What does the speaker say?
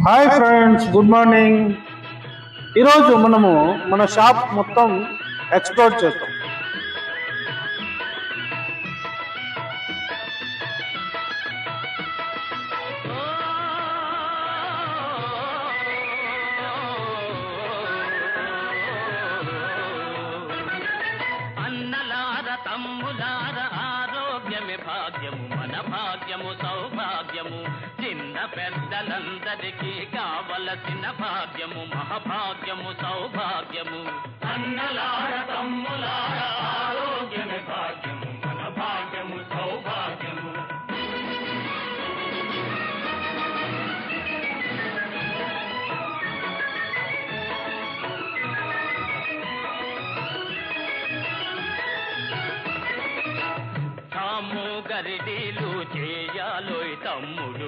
Hi friends, good morning. ఈరోజు మనము మన షాప్ మొత్తం ఎక్స్ప్లోర్ చేస్తాం. అన్నలార తమ్ములార ఆరోగ్యమే భాగ్యము, మన భాగ్యము సౌభాగ్యము. చిన్న పెద్దలందరికీ కావలసిన భాగ్యము, మహాభాగ్యము సౌభాగ్యము. అన్నలార తమ్ములార ఆరోగ్యమే భాగ్యము, మన భాగ్యము సౌభాగ్యము. తాము గరిడీలు చేయాలోయ్ తమ్ముడు.